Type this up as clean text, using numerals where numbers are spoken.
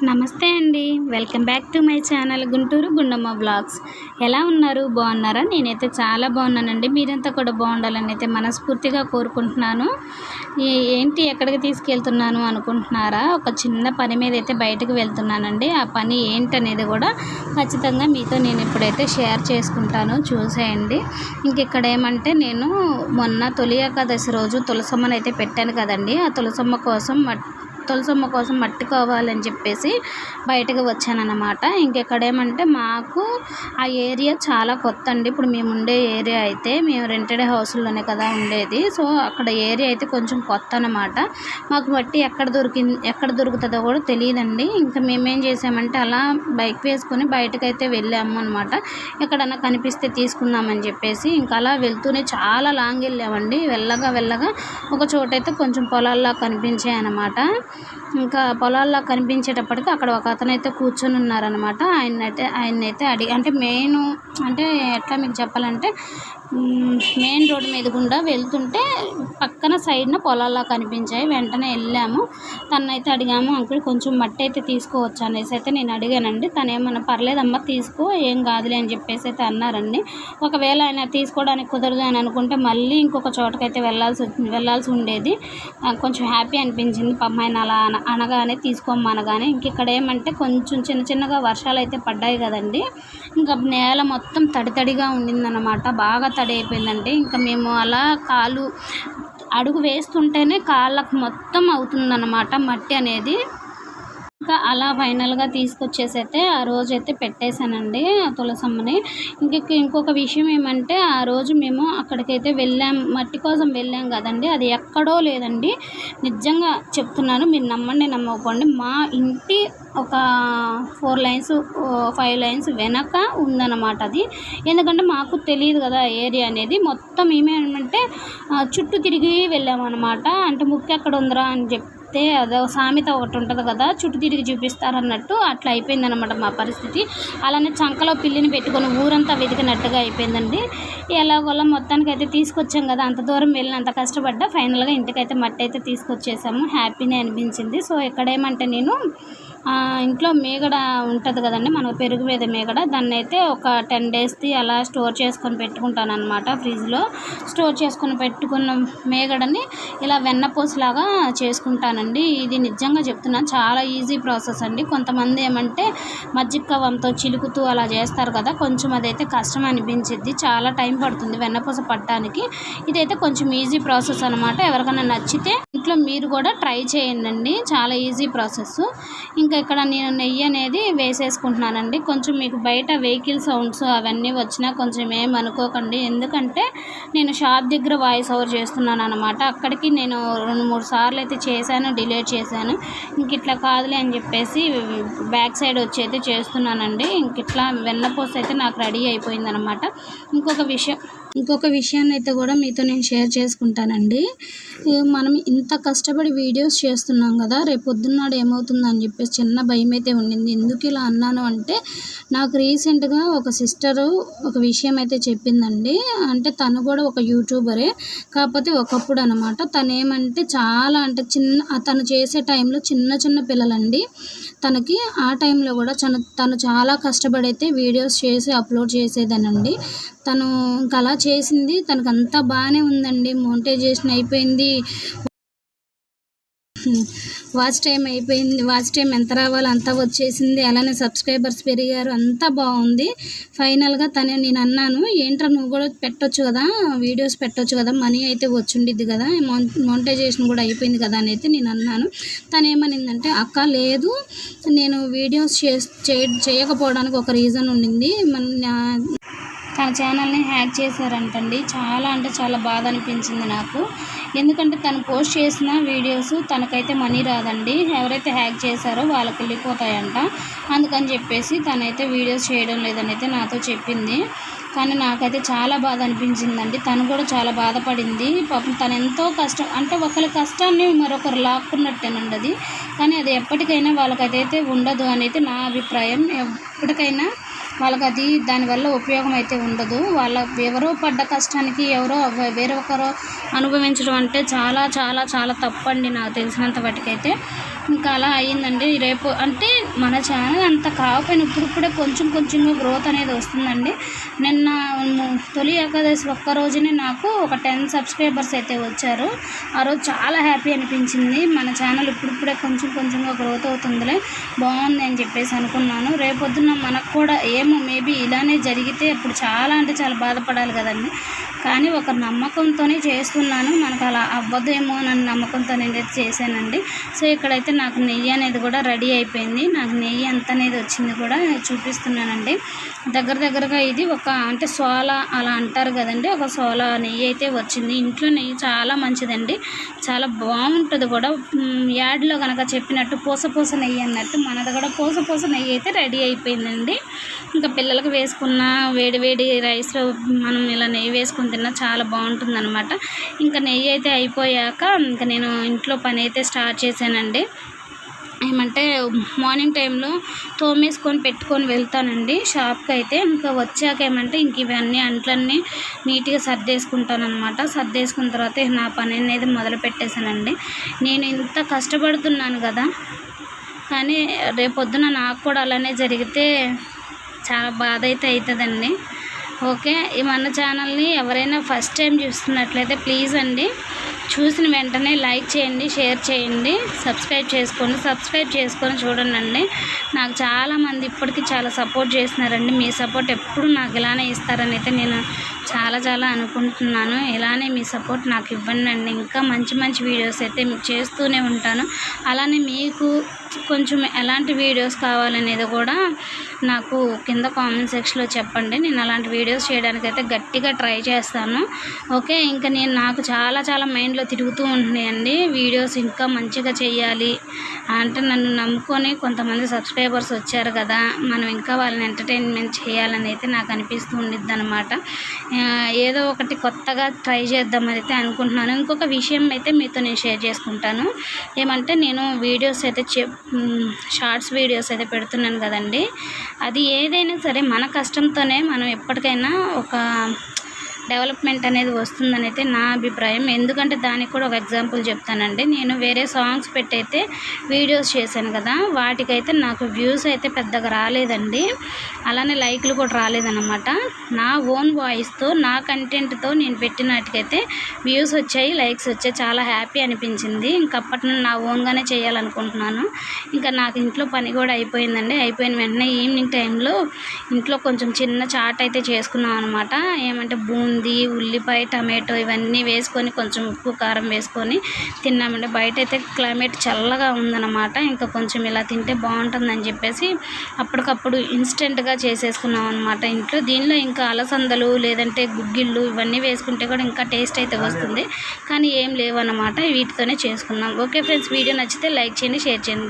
నమస్తే అండి, welcome back to my channel Guntur Gundamma vlogs. ఎలా ఉన్నారు? బాగున్నారా? నేనైతే చాలా బాగున్నానండి. మీరంతా కూడా బాగుండాలని అయితే మనస్ఫూర్తిగా కోరుకుంటున్నాను. ఏంటి ఎక్కడికి తీసుకెళ్తున్నాను అనుకుంటున్నారా? ఒక చిన్న పని మీద అయితే బయటకు వెళ్తున్నానండి. ఆ పని ఏంటనేది కూడా ఖచ్చితంగా మీతో నేను ఇప్పుడైతే షేర్ చేసుకుంటాను, చూసేయండి. ఇంకెక్కడ ఏమంటే నేను మొన్న తొలి ఏకాదశి రోజు తులసమ్మను అయితే పెట్టాను కదండి. ఆ తులసమ్మ కోసం మట్టి కావాలని చెప్పేసి బయటకు వచ్చానన్నమాట. ఇంకెక్కడ ఏమంటే మాకు ఆ ఏరియా చాలా కొత్త అండి. ఇప్పుడు మేము ఉండే ఏరియా అయితే మేము రెంటెడ్ హౌస్లోనే కదా ఉండేది. సో అక్కడ ఏరియా అయితే కొంచెం కొత్త అన్నమాట. మాకు మట్టి ఎక్కడ దొరుకుతుందో కూడా తెలియదండి. ఇంకా మేమేం చేసామంటే అలా బైక్ వేసుకొని బయటకైతే వెళ్ళాము అనమాట. ఎక్కడన్నా కనిపిస్తే తీసుకుందామని చెప్పేసి ఇంకా అలా వెళ్తూనే చాలా లాంగ్ వెళ్ళామండి. వెళ్ళగా ఒక చోటైతే కొంచెం పొలాల్లా కనిపించాయి అన్నమాట. ఇంకా పొలాల్లో కనిపించేటప్పటికి అక్కడ ఒక అతనైతే కూర్చొని ఉన్నారనమాట. ఆయన్నైతే అంటే అంటే ఎట్లా మీకు చెప్పాలంటే మెయిన్ రోడ్డు మీద గుండా వెళ్తుంటే పక్కన సైడ్న పొలాల్లో కనిపించాయి. వెంటనే వెళ్ళాము, తనైతే అడిగాము, అంకుల్ కొంచెం మట్టి అయితే తీసుకోవచ్చు అనేసి అయితే నేను అడిగానండి. తనేమన్నా పర్లేదమ్మా తీసుకో, ఏం కాదులే అని చెప్పేసి అయితే అన్నారండి. ఒకవేళ ఆయన తీసుకోవడానికి కుదరదు అని అనుకుంటే మళ్ళీ ఇంకొక చోటకైతే వెళ్ళాల్సి ఉండేది. కొంచెం హ్యాపీ అనిపించింది పాపం ఆయన అలా అనగానే తీసుకోమనగానే. ఇంక ఏమంటే కొంచెం చిన్నగా వర్షాలు అయితే పడ్డాయి కదండి. ఇంకా నేల మొత్తం తడిగా ఉండిందన్నమాట. బాగా తడి అయిపోయిందండి. ఇంకా మేము అలా అడుగు వేస్తుంటేనే కాళ్ళకు మొత్తం అవుతుందన్నమాట మట్టి అనేది. ఇంకా అలా ఫైనల్గా తీసుకొచ్చేసి అయితే ఆ రోజైతే పెట్టేశానండి ఆ తులసమ్మని. ఇంకొక విషయం ఏమంటే ఆ రోజు మేము అక్కడికైతే మట్టి కోసం వెళ్ళాం కదండి. అది ఎక్కడో లేదండి, నిజంగా చెప్తున్నాను, మీరు నమ్మండి నమ్మకండి, మా ఇంటి ఒక 5 లైన్స్ వెనక ఉందన్నమాట అది. ఎందుకంటే మాకు తెలియదు కదా ఏరియా అనేది. మొత్తం ఏమేమంటే చుట్టూ తిరిగి వెళ్ళామన్నమాట. అంటే ముక్కు ఎక్కడ ఉందిరా అని చెప్తే అదో సామెత ఒకటి ఉంటుంది కదా, చుట్టూ తిరిగి చూపిస్తారన్నట్టు అట్లా అయిపోయిందనమాట మా పరిస్థితి. అలానే చంకలో పిల్లిని పెట్టుకొని ఊరంతా వెతికినట్టుగా అయిపోయిందండి. ఎలాగోలా మొత్తానికి అయితే తీసుకొచ్చాం కదా, అంత దూరం వెళ్ళి అంత కష్టపడ్డా ఫైనల్గా ఇంటికైతే మట్టి అయితే తీసుకొచ్చేసాము. హ్యాపీనే అనిపించింది. సో ఇక్కడేమంటే నేను ఇంట్లో మేగడ ఉంటుంది కదండి, మనకు పెరుగు మీద మేగడ, దాన్ని అయితే ఒక 10 డేస్ది అలా స్టోర్ చేసుకొని పెట్టుకుంటాను అనమాట. ఫ్రిడ్జ్లో స్టోర్ చేసుకొని పెట్టుకున్న మేగడని ఇలా వెన్నపూసలాగా చేసుకుంటానండి. ఇది నిజంగా చెప్తున్నాను, చాలా ఈజీ ప్రాసెస్ అండి. కొంతమంది ఏమంటే మజ్జిగ కవ్వంతో చిలుకుతూ అలా చేస్తారు కదా, కొంచెం అదైతే కష్టం అనిపించింది, చాలా టైం పడుతుంది వెన్నపూస పట్టడానికి. ఇదైతే కొంచెం ఈజీ ప్రాసెస్ అనమాట. ఎవరికైనా నచ్చితే ఇంట్లో మీరు కూడా ట్రై చేయండి, చాలా ఈజీ ప్రాసెస్. ఇంకా ఇక్కడ నేను నెయ్యి అనేది వేసేసుకుంటున్నానండి. కొంచెం మీకు బయట వెహికల్ సౌండ్స్ అవన్నీ వచ్చినా కొంచెం ఏమనుకోకండి, ఎందుకంటే నేను షాప్ దగ్గర వాయిస్ ఓవర్ చేస్తున్నాను అనమాట. అక్కడికి నేను 2-3 సార్లు అయితే చేశాను, డిలీట్ చేశాను. ఇంక ఇట్లా కాదులే అని చెప్పేసి బ్యాక్ సైడ్ వచ్చి అయితే చేస్తున్నానండి. ఇంక ఇట్లా వెన్నపూస అయితే నాకు రెడీ అయిపోయిందనమాట. ఇంకొక విషయాన్ని అయితే కూడా మీతో నేను షేర్ చేసుకుంటానండి. మనం ఇంత కష్టపడి వీడియోస్ చేస్తున్నాం కదా, రేపు పొద్దున్నాడు ఏమవుతుందని చెప్పేసి చిన్న భయం అయితే ఉండింది. ఎందుకు ఇలా అన్నాను అంటే, నాకు రీసెంట్గా ఒక సిస్టరు ఒక విషయం అయితే చెప్పిందండి. అంటే తను కూడా ఒక యూట్యూబరే, కాకపోతే ఒకప్పుడు అనమాట. తను ఏమంటే చాలా అంటే తను చేసే టైంలో చిన్న పిల్లలండి తనకి. ఆ టైంలో కూడా తను చాలా కష్టపడి అయితే వీడియోస్ చేసి అప్లోడ్ చేసేదానండి. తను ఇంకా అలా చేసింది, తనకు అంతా బాగానే ఉందండి. మోనిటైజేషన్ అయిపోయింది, వాచ్ టైం ఎంత రావాలో అంతా వచ్చేసింది. అలానే సబ్స్క్రైబర్స్ పెరిగారు, అంతా బాగుంది. ఫైనల్గా నేను అన్నాను, ఏంట్రా నువ్వు కూడా పెట్టొచ్చు కదా, వీడియోస్ పెట్టొచ్చు కదా, మనీ అయితే వచ్చిండిద్ది కదా, మోనిటైజేషన్ కూడా అయిపోయింది కదా అని అయితే నేను అన్నాను. తను ఏమనిందంటే, అక్క లేదు, నేను వీడియోస్ చేయకపోవడానికి ఒక రీజన్ ఉండింది, తన ఛానల్ని హ్యాక్ చేశారంటండి. చాలా అంటే చాలా బాధ అనిపించింది నాకు. ఎందుకంటే తను పోస్ట్ చేసిన వీడియోస్ తనకైతే మనీ రాదండి, ఎవరైతే హ్యాక్ చేశారో వాళ్ళకి వెళ్ళిపోతాయంట. అందుకని చెప్పేసి తనైతే వీడియోస్ చేయడం లేదని అయితే నాతో చెప్పింది. కానీ నాకైతే చాలా బాధ అనిపించిందండి. తను కూడా చాలా బాధపడింది పాపం. తను ఎంతో కష్టం, అంటే ఒకరి కష్టాన్ని మరొకరు లాక్కున్నట్టేనండి అది. కానీ అది ఎప్పటికైనా వాళ్ళకైతే ఉండదు అనేది నా అభిప్రాయం. ఎప్పటికైనా వాళ్ళకి దానివల్ల ఉపయోగం అయితే ఉండదు. ఎవరో పడ్డ కష్టానికి వేరే ఒకరు అనుభవించడం అంటే చాలా చాలా చాలా తప్పండి నాకు తెలిసినంత వాటికైతే. ఇంకా అలా అయ్యిందండి. రేపు అంటే మన ఛానల్ అంత కాకపోయినా ఇప్పుడిప్పుడే కొంచెంగా గ్రోత్ అనేది వస్తుందండి. నిన్న తొలి ఏకాదశి ఒక్కరోజునే నాకు ఒక 10 సబ్స్క్రైబర్స్ అయితే వచ్చారు. ఆ రోజు చాలా హ్యాపీ అనిపించింది. మన ఛానల్ ఇప్పుడిప్పుడే కొంచెంగా గ్రోత్ అవుతుందిలే, బాగుంది అని చెప్పేసి అనుకున్నాను. రేపొద్దున మనకు కూడా ఏమో మేబీ ఇలానే జరిగితే అప్పుడు చాలా అంటే చాలా బాధపడాలి కదండి. కానీ ఒక నమ్మకంతోనే చేస్తున్నాను. మనకు అలా అవ్వదేమో అని నమ్మకంతో నేనైతే చేశానండి. సో ఇక్కడైతే నాకు నెయ్యి అనేది కూడా రెడీ అయిపోయింది. నాకు నెయ్యి ఎంత అనేది వచ్చింది కూడా చూపిస్తున్నానండి. దగ్గరగా ఇది ఒక అంటే సోలా అలా అంటారు కదండి, ఒక సోలా నెయ్యి అయితే వచ్చింది. ఇంట్లో నెయ్యి చాలా మంచిదండి, చాలా బాగుంటుంది కూడా. యాడ్లో కనుక చెప్పినట్టు పూస నెయ్యి అన్నట్టు మనది కూడా పూస నెయ్యి అయితే రెడీ అయిపోయిందండి. ఇంకా పిల్లలకు వేసుకున్న వేడి రైస్లో మనం ఇలా నెయ్యి వేసుకుని తిన్నా చాలా బాగుంటుంది అనమాట. ఇంకా నెయ్యి అయితే అయిపోయాక ఇంకా నేను ఇంట్లో పని అయితే స్టార్ట్ చేశానండి. ఏమంటే మార్నింగ్ టైంలో తోమేసుకొని పెట్టుకొని వెళ్తానండి షాప్కి అయితే. ఇంకా వచ్చాక ఏమంటే ఇంక ఇవన్నీ అంట్లన్నీ నీట్గా సర్దేసుకుంటాను అనమాట. సర్దేసుకున్న తర్వాత నా పని అనేది మొదలు పెట్టేశానండి. నేను ఇంత కష్టపడుతున్నాను కదా, కానీ రేపొద్దున నాకు కూడా అలానే జరిగితే చాలా బాధ అయితే అవుతుందండి. ఓకే, మన ఛానల్ని ఎవరైనా ఫస్ట్ టైం చూస్తున్నట్లయితే ప్లీజ్ అండి, చూసిన వెంటనే లైక్ చేయండి, షేర్ చేయండి, సబ్స్క్రైబ్ చేసుకొని చూడండి. నాకు చాలామంది ఇప్పటికీ చాలా సపోర్ట్ చేస్తున్నారండి. మీ సపోర్ట్ ఎప్పుడు నాకు ఇలానే ఇస్తారని అయితే నేను చాలా అనుకుంటున్నాను. ఇలానే మీ సపోర్ట్ నాకు ఇవ్వండి అండి. ఇంకా మంచి వీడియోస్ అయితే మీకు చేస్తూనే ఉంటాను. అలానే మీకు కొంచెం ఎలాంటి వీడియోస్ కావాలనేది కూడా నాకు కింద కామెంట్ సెక్షన్లో చెప్పండి. నేను అలాంటి వీడియోస్ చేయడానికి అయితే గట్టిగా ట్రై చేస్తాను. ఓకే, ఇంకా నాకు చాలా మైండ్లో తిరుగుతూ ఉంటున్నాయండి. వీడియోస్ ఇంకా మంచిగా చేయాలి అంటే నన్ను నమ్ముకొని కొంతమంది సబ్స్క్రైబర్స్ వచ్చారు కదా, మనం ఇంకా వాళ్ళని ఎంటర్టైన్మెంట్ చేయాలని అయితే నాకు అనిపిస్తూ ఉండిద్ది అనమాట. ఏదో ఒకటి కొత్తగా ట్రై చేద్దామని అయితే అనుకుంటున్నాను. ఇంకొక విషయం అయితే మీతో నేను షేర్ చేసుకుంటాను. ఏమంటే నేను వీడియోస్ అయితే షార్ట్స్ వీడియోస్ అయితే పెడుతున్నాను కదండి, అది ఏదైనా సరే మన కష్టంతోనే మనం ఎప్పటికైనా ఒక డెవలప్మెంట్ అనేది వస్తుందని అయితే నా అభిప్రాయం. ఎందుకంటే దానికి కూడా ఒక ఎగ్జాంపుల్ చెప్తానండి. నేను వేరే సాంగ్స్ పెట్టయితే వీడియోస్ చేశాను కదా, వాటికైతే నాకు వ్యూస్ అయితే పెద్దగా రాలేదండి, అలానే లైక్లు కూడా రాలేదన్నమాట. నా ఓన్ వాయిస్తో నా కంటెంట్తో నేను పెట్టిన వాటికైతే వ్యూస్ వచ్చాయి, లైక్స్ వచ్చాయి. చాలా హ్యాపీ అనిపించింది. ఇంకప్పటి నుండి నా ఓన్గానే చేయాలనుకుంటున్నాను. ఇంకా నాకు ఇంట్లో పని కూడా అయిపోయిందండి. అయిపోయిన వెంటనే ఈవినింగ్ టైంలో ఇంట్లో కొంచెం చిన్న చాట్ అయితే చేసుకున్నాం అనమాట. ఏమంటే బూందీ, ఉల్లిపాయ, టమాటో ఇవన్నీ వేసుకొని కొంచెం ఉప్పు కారం వేసుకొని తిన్నామండి. బయట అయితే క్లైమేట్ చల్లగా ఉందన్నమాట. ఇంకా కొంచెం ఇలా తింటే బాగుంటుందని చెప్పేసి అప్పటికప్పుడు ఇన్స్టెంట్గా చేసేసుకున్నాం అనమాట ఇంట్లో. దీనిలో ఇంకా అలసందలు లేదంటే గుగ్గిళ్ళు ఇవన్నీ వేసుకుంటే కూడా ఇంకా టేస్ట్ అయితే వస్తుంది, కానీ ఏం లేవన్నమాట. వీటితోనే చేసుకున్నాం. ఓకే ఫ్రెండ్స్, వీడియో నచ్చితే లైక్ చేయండి, షేర్ చేయండి.